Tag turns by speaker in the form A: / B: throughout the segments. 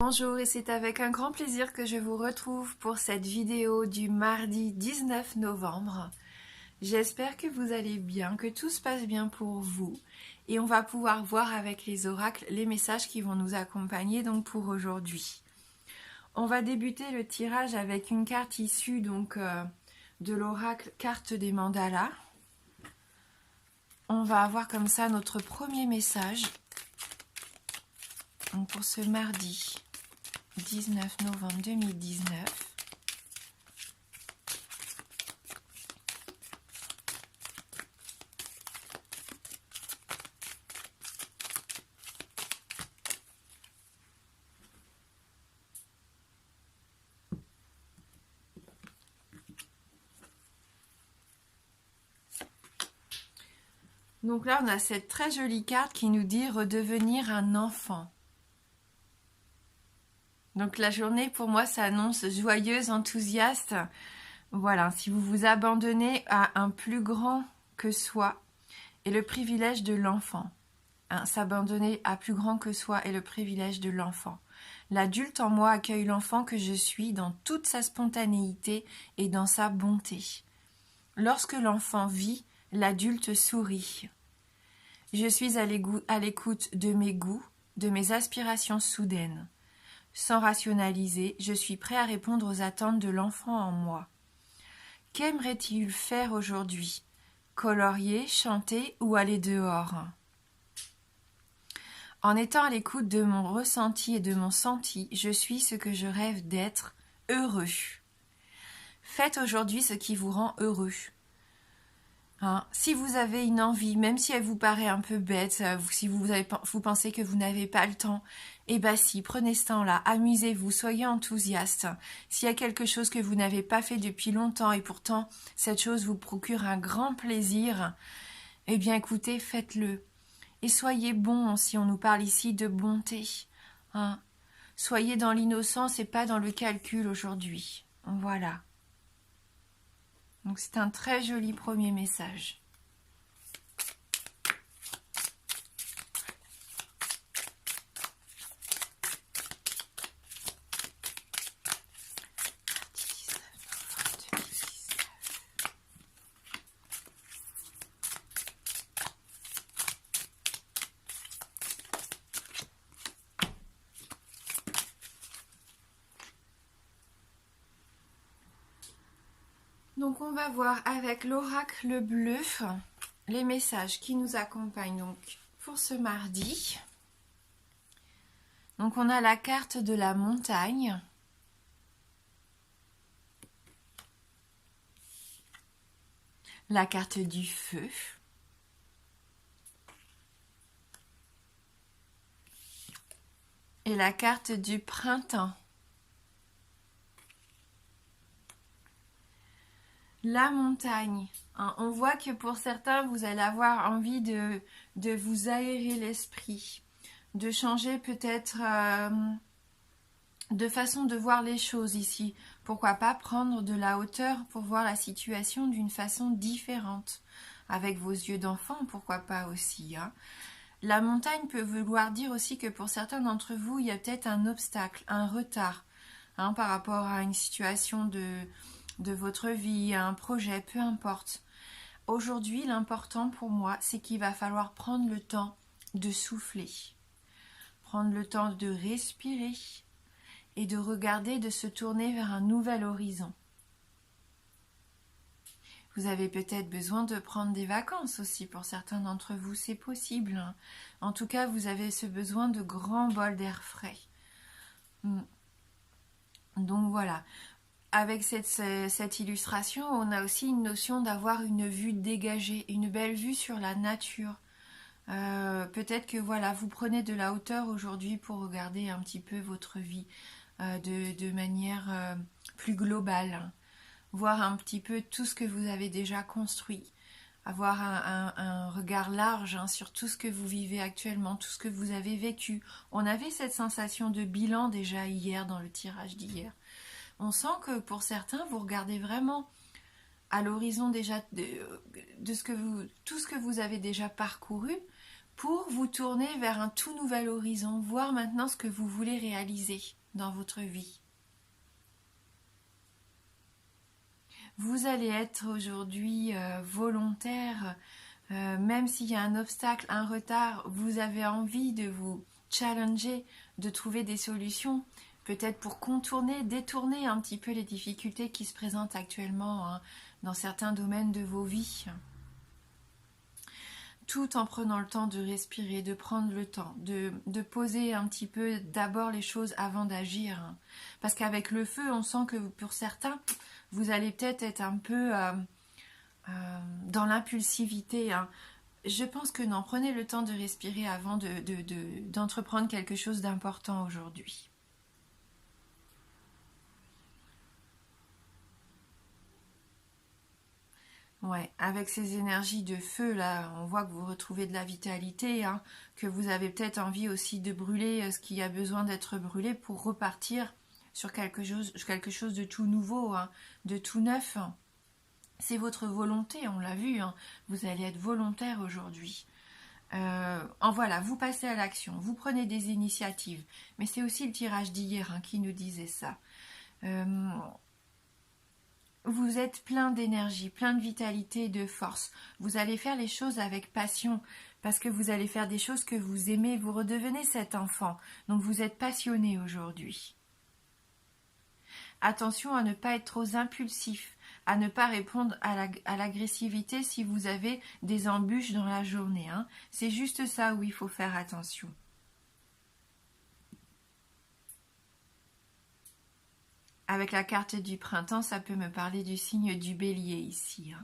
A: Bonjour et c'est avec un grand plaisir que je vous retrouve pour cette vidéo du mardi 19 novembre. J'espère que vous allez bien, que tout se passe bien pour vous et on va pouvoir voir avec les oracles les messages qui vont nous accompagner donc pour aujourd'hui. On va débuter le tirage avec une carte issue de l'oracle carte des mandalas. On va avoir comme ça notre premier message donc pour ce mardi 19 novembre 2019. Donc là, on a cette très jolie carte qui nous dit redevenir un enfant. Donc la journée, pour moi, s'annonce joyeuse, enthousiaste. Voilà, si vous vous abandonnez à un plus grand que soi et le privilège de l'enfant. S'abandonner à plus grand que soi et le privilège de l'enfant. L'adulte en moi accueille l'enfant que je suis dans toute sa spontanéité et dans sa bonté. Lorsque l'enfant vit, l'adulte sourit. Je suis à l'écoute de mes goûts, de mes aspirations soudaines. Sans rationaliser, je suis prêt à répondre aux attentes de l'enfant en moi. Qu'aimerait-il faire aujourd'hui? Colorier, chanter ou aller dehors? En étant à l'écoute de mon ressenti et de mon senti, je suis ce que je rêve d'être, heureux. Faites aujourd'hui ce qui vous rend heureux. Si vous avez une envie, même si elle vous paraît un peu bête, si vous pensez que vous n'avez pas le temps, si, prenez ce temps-là, amusez-vous, soyez enthousiaste. S'il y a quelque chose que vous n'avez pas fait depuis longtemps et pourtant cette chose vous procure un grand plaisir, écoutez, faites-le. Et soyez bon si on nous parle ici de bonté. Soyez dans l'innocence et pas dans le calcul aujourd'hui. Voilà. Donc c'est un très joli premier message. Donc on va voir avec l'oracle bleu les messages qui nous accompagnent donc pour ce mardi. Donc on a la carte de la montagne. La carte du feu. Et la carte du printemps. La montagne. On voit que pour certains, vous allez avoir envie de vous aérer l'esprit, de changer peut-être de façon de voir les choses ici. Pourquoi pas prendre de la hauteur pour voir la situation d'une façon différente. Avec vos yeux d'enfant, pourquoi pas aussi. La montagne peut vouloir dire aussi que pour certains d'entre vous, il y a peut-être un obstacle, un retard par rapport à une situation de votre vie, un projet, peu importe. Aujourd'hui, l'important pour moi, c'est qu'il va falloir prendre le temps de souffler, prendre le temps de respirer et de regarder, de se tourner vers un nouvel horizon. Vous avez peut-être besoin de prendre des vacances aussi, pour certains d'entre vous, c'est possible. En tout cas, vous avez ce besoin de grands bols d'air frais. Donc voilà. Avec cette illustration, on a aussi une notion d'avoir une vue dégagée, une belle vue sur la nature. Peut-être que voilà, vous prenez de la hauteur aujourd'hui pour regarder un petit peu votre vie de manière plus globale. Voir un petit peu tout ce que vous avez déjà construit. Avoir un regard large sur tout ce que vous vivez actuellement, tout ce que vous avez vécu. On avait cette sensation de bilan déjà hier dans le tirage d'hier. On sent que pour certains, vous regardez vraiment à l'horizon déjà de tout ce que vous avez déjà parcouru pour vous tourner vers un tout nouvel horizon, voir maintenant ce que vous voulez réaliser dans votre vie. Vous allez être aujourd'hui volontaire, même s'il y a un obstacle, un retard, vous avez envie de vous challenger, de trouver des solutions, peut-être pour contourner, détourner un petit peu les difficultés qui se présentent actuellement dans certains domaines de vos vies. Tout en prenant le temps de respirer, de prendre le temps, de poser un petit peu d'abord les choses avant d'agir. Parce qu'avec le feu, on sent que pour certains, vous allez peut-être être un peu dans l'impulsivité. Je pense que non, prenez le temps de respirer avant d'entreprendre quelque chose d'important aujourd'hui. Ouais, avec ces énergies de feu, là, on voit que vous retrouvez de la vitalité, que vous avez peut-être envie aussi de brûler ce qui a besoin d'être brûlé pour repartir sur quelque chose de tout nouveau, de tout neuf. C'est votre volonté, on l'a vu, vous allez être volontaire aujourd'hui. Voilà, vous passez à l'action, vous prenez des initiatives, mais c'est aussi le tirage d'hier qui nous disait ça. Vous êtes plein d'énergie, plein de vitalité, de force. Vous allez faire les choses avec passion parce que vous allez faire des choses que vous aimez. Vous redevenez cet enfant. Donc vous êtes passionné aujourd'hui. Attention à ne pas être trop impulsif, à ne pas répondre à l'agressivité si vous avez des embûches dans la journée. C'est juste ça où il faut faire attention. Avec la carte du printemps, ça peut me parler du signe du bélier ici.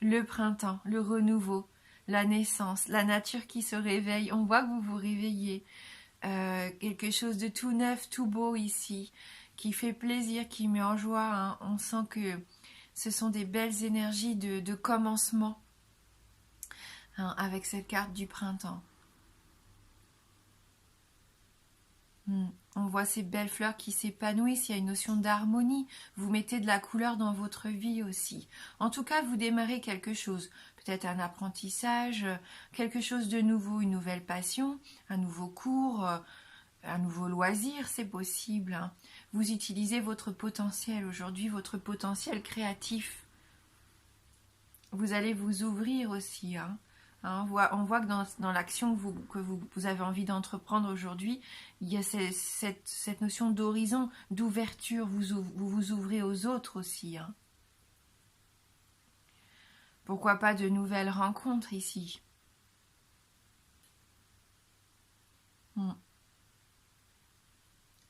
A: Le printemps, le renouveau, la naissance, la nature qui se réveille. On voit que vous vous réveillez. Quelque chose de tout neuf, tout beau ici, qui fait plaisir, qui met en joie. On sent que ce sont des belles énergies de commencement avec cette carte du printemps. On voit ces belles fleurs qui s'épanouissent, il y a une notion d'harmonie, vous mettez de la couleur dans votre vie aussi. En tout cas, vous démarrez quelque chose, peut-être un apprentissage, quelque chose de nouveau, une nouvelle passion, un nouveau cours, un nouveau loisir, c'est possible. Vous utilisez votre potentiel aujourd'hui, votre potentiel créatif. Vous allez vous ouvrir aussi, on voit que dans l'action que vous avez envie d'entreprendre aujourd'hui, il y a cette notion d'horizon, d'ouverture, vous vous ouvrez aux autres aussi. Pourquoi pas de nouvelles rencontres ici.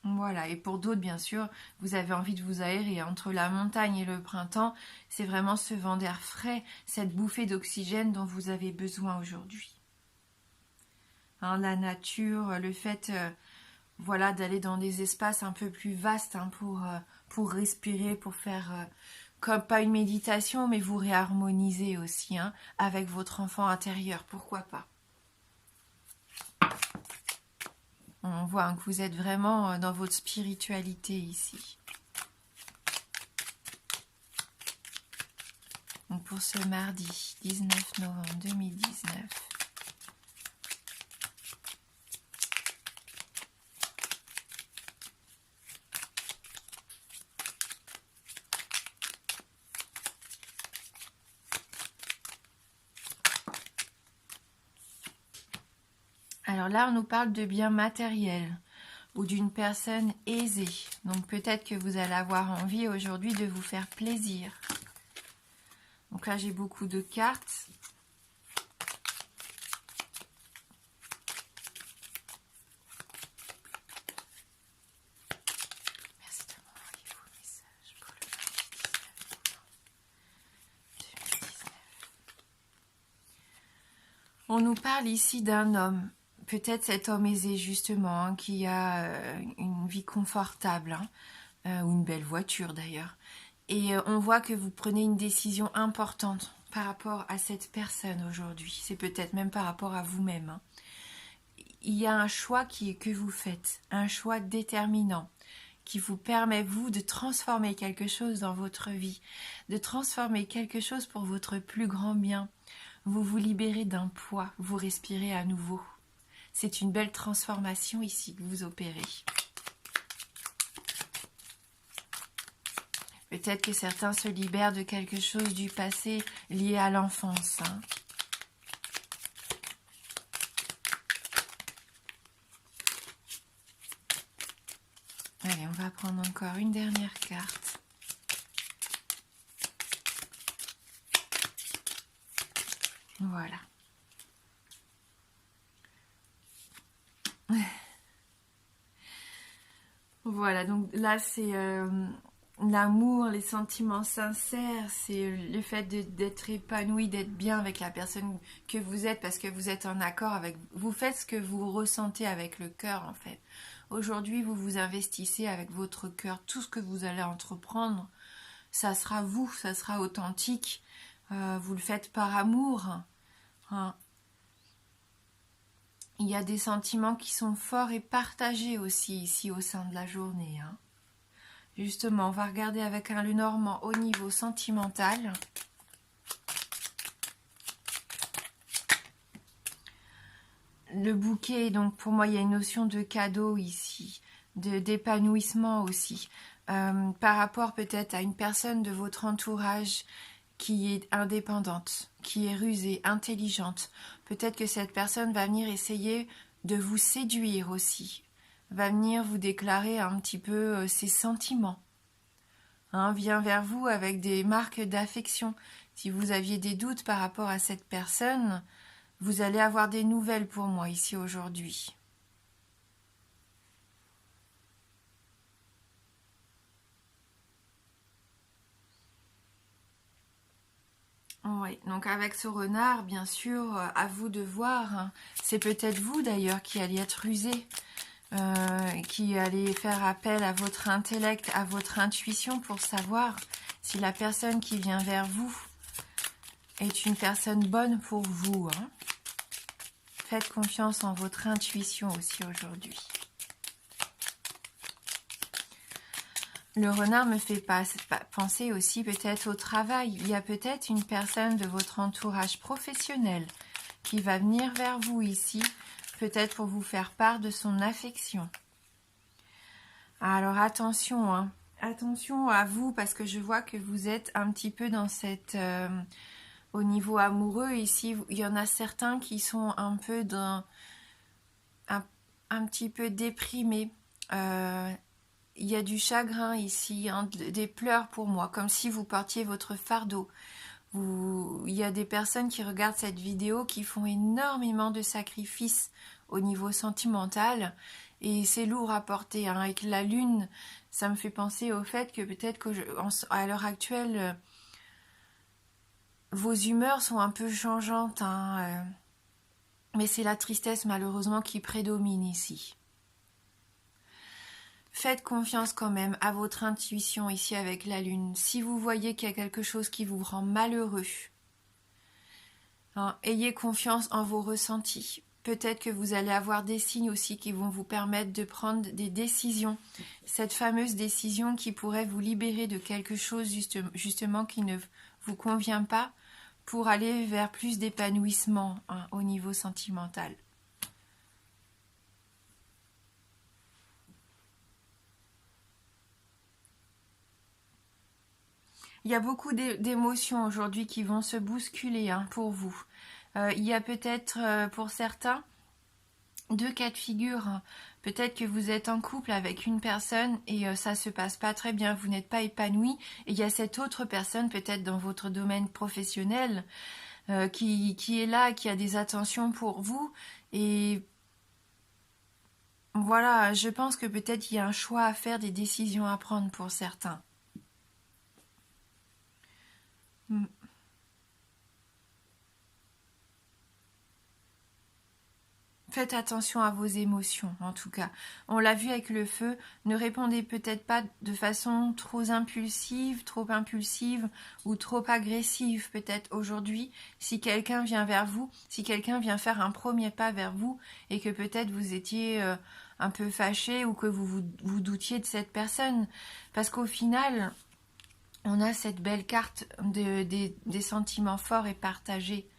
A: Voilà, et pour d'autres, bien sûr, vous avez envie de vous aérer. Entre la montagne et le printemps, c'est vraiment ce vent d'air frais, cette bouffée d'oxygène dont vous avez besoin aujourd'hui. La nature, le fait d'aller dans des espaces un peu plus vastes pour respirer, pour faire, comme pas une méditation, mais vous réharmoniser aussi avec votre enfant intérieur, pourquoi pas. On voit que vous êtes vraiment dans votre spiritualité ici. Donc pour ce mardi 19 novembre 2019. Alors là, on nous parle de biens matériels ou d'une personne aisée. Donc peut-être que vous allez avoir envie aujourd'hui de vous faire plaisir. Donc là, j'ai beaucoup de cartes. Merci de m'envoyer vos messages pour le 2019. On nous parle ici d'un homme. Peut-être cet homme aisé justement, qui a une vie confortable, ou une belle voiture d'ailleurs. Et on voit que vous prenez une décision importante par rapport à cette personne aujourd'hui. C'est peut-être même par rapport à vous-même. Il y a un choix que vous faites, un choix déterminant, qui vous permet, vous, de transformer quelque chose dans votre vie, de transformer quelque chose pour votre plus grand bien. Vous vous libérez d'un poids, vous respirez à nouveau. C'est une belle transformation ici que vous opérez. Peut-être que certains se libèrent de quelque chose du passé lié à l'enfance. Hein. Allez, on va prendre encore une dernière carte. Voilà. Voilà, donc là c'est l'amour, les sentiments sincères, c'est le fait d'être épanoui, d'être bien avec la personne que vous êtes parce que vous êtes en accord avec... Vous faites ce que vous ressentez avec le cœur en fait. Aujourd'hui, vous vous investissez avec votre cœur. Tout ce que vous allez entreprendre, ça sera vous, ça sera authentique. Vous le faites par amour. Hein. Il y a des sentiments qui sont forts et partagés aussi ici au sein de la journée. Hein. Justement, on va regarder avec un Lenormand au niveau sentimental. Le bouquet, donc pour moi, il y a une notion de cadeau ici, d'épanouissement aussi. Par rapport peut-être à une personne de votre entourage qui est indépendante, qui est rusée, intelligente. Peut-être que cette personne va venir essayer de vous séduire aussi, va venir vous déclarer un petit peu ses sentiments. Hein, vient vers vous avec des marques d'affection. Si vous aviez des doutes par rapport à cette personne, vous allez avoir des nouvelles pour moi ici aujourd'hui. Oui, donc avec ce renard, bien sûr, à vous de voir. Hein. C'est peut-être vous d'ailleurs qui allez être rusé, qui allez faire appel à votre intellect, à votre intuition pour savoir si la personne qui vient vers vous est une personne bonne pour vous. Hein. Faites confiance en votre intuition aussi aujourd'hui. Le renard me fait penser aussi peut-être au travail. Il y a peut-être une personne de votre entourage professionnel qui va venir vers vous ici, peut-être pour vous faire part de son affection. Alors attention, hein. Attention à vous parce que je vois que vous êtes un petit peu dans cette... au niveau amoureux ici, il y en a certains qui sont un peu dans... un petit peu déprimés. Il y a du chagrin ici, hein, des pleurs pour moi, comme si vous portiez votre fardeau. Il y a des personnes qui regardent cette vidéo qui font énormément de sacrifices au niveau sentimental et c'est lourd à porter. Hein. Avec la lune, ça me fait penser au fait que peut-être qu'à l'heure actuelle, vos humeurs sont un peu changeantes, hein, mais c'est la tristesse malheureusement qui prédomine ici. Faites confiance quand même à votre intuition ici avec la lune. Si vous voyez qu'il y a quelque chose qui vous rend malheureux, hein, ayez confiance en vos ressentis. Peut-être que vous allez avoir des signes aussi qui vont vous permettre de prendre des décisions. Cette fameuse décision qui pourrait vous libérer de quelque chose justement qui ne vous convient pas pour aller vers plus d'épanouissement, hein, au niveau sentimental. Il y a beaucoup d'émotions aujourd'hui qui vont se bousculer, hein, pour vous. Il y a peut-être pour certains 2 cas de figure. Hein. Peut-être que vous êtes en couple avec une personne et ça se passe pas très bien, vous n'êtes pas épanoui. Et il y a cette autre personne, peut-être dans votre domaine professionnel, qui est là, qui a des attentions pour vous. Et voilà, je pense que peut-être il y a un choix à faire, des décisions à prendre pour certains. Faites attention à vos émotions, en tout cas. On l'a vu avec le feu, ne répondez peut-être pas de façon trop impulsive ou trop agressive peut-être aujourd'hui. Si quelqu'un vient vers vous, si quelqu'un vient faire un premier pas vers vous et que peut-être vous étiez un peu fâché ou que vous doutiez de cette personne. Parce qu'au final, on a cette belle carte des sentiments forts et partagés.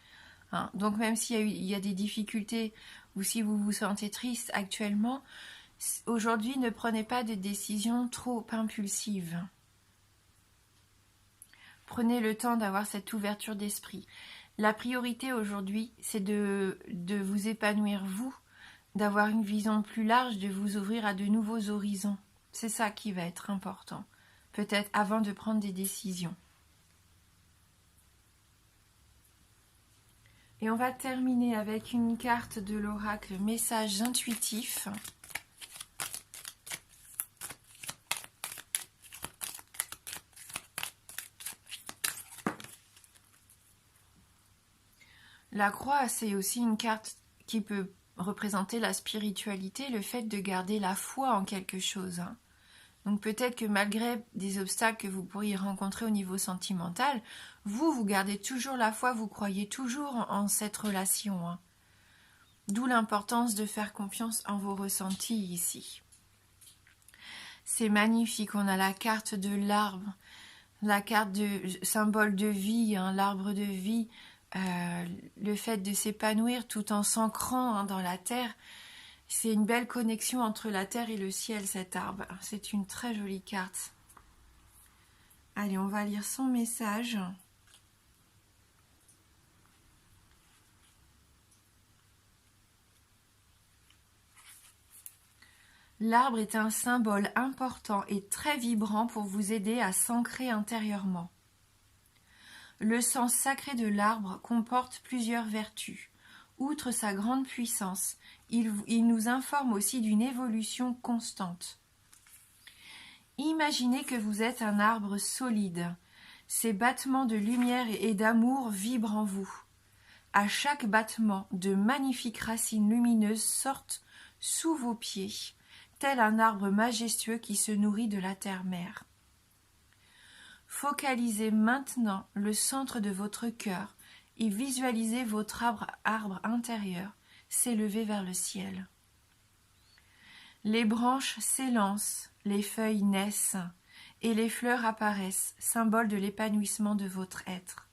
A: hein. Donc même s'il y a des difficultés ou si vous vous sentez triste actuellement, aujourd'hui ne prenez pas de décisions trop impulsives. Prenez le temps d'avoir cette ouverture d'esprit. La priorité aujourd'hui, c'est de vous épanouir vous, d'avoir une vision plus large, de vous ouvrir à de nouveaux horizons. C'est ça qui va être important, peut-être avant de prendre des décisions. Et on va terminer avec une carte de l'oracle message intuitif. La croix, c'est aussi une carte qui peut représenter la spiritualité, le fait de garder la foi en quelque chose. Donc peut-être que malgré des obstacles que vous pourriez rencontrer au niveau sentimental, vous gardez toujours la foi, vous croyez toujours en cette relation. D'où l'importance de faire confiance en vos ressentis ici. C'est magnifique, on a la carte de l'arbre, la carte de symbole de vie, l'arbre de vie, le fait de s'épanouir tout en s'ancrant dans la terre. C'est une belle connexion entre la terre et le ciel, cet arbre. C'est une très jolie carte. Allez, on va lire son message. L'arbre est un symbole important et très vibrant pour vous aider à s'ancrer intérieurement. Le sens sacré de l'arbre comporte plusieurs vertus. Outre sa grande puissance, il nous informe aussi d'une évolution constante. Imaginez que vous êtes un arbre solide. Ces battements de lumière et d'amour vibrent en vous. À chaque battement, de magnifiques racines lumineuses sortent sous vos pieds, tel un arbre majestueux qui se nourrit de la terre-mère. Focalisez maintenant le centre de votre cœur et visualisez votre arbre intérieur s'élever vers le ciel. Les branches s'élancent, les feuilles naissent et les fleurs apparaissent, symbole de l'épanouissement de votre être.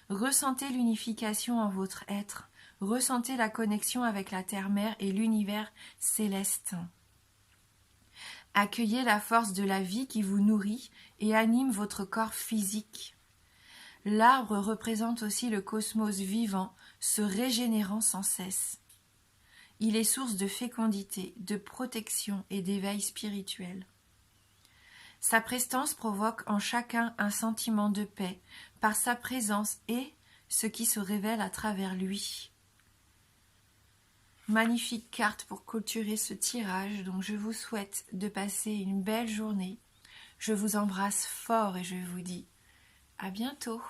A: Ressentez l'unification en votre être, ressentez la connexion avec la terre-mère et l'univers céleste. Accueillez la force de la vie qui vous nourrit et anime votre corps physique. L'arbre représente aussi le cosmos vivant, se régénérant sans cesse. Il est source de fécondité, de protection et d'éveil spirituel. Sa prestance provoque en chacun un sentiment de paix par sa présence et ce qui se révèle à travers lui. Magnifique carte pour clôturer ce tirage, donc je vous souhaite de passer une belle journée. Je vous embrasse fort et je vous dis à bientôt.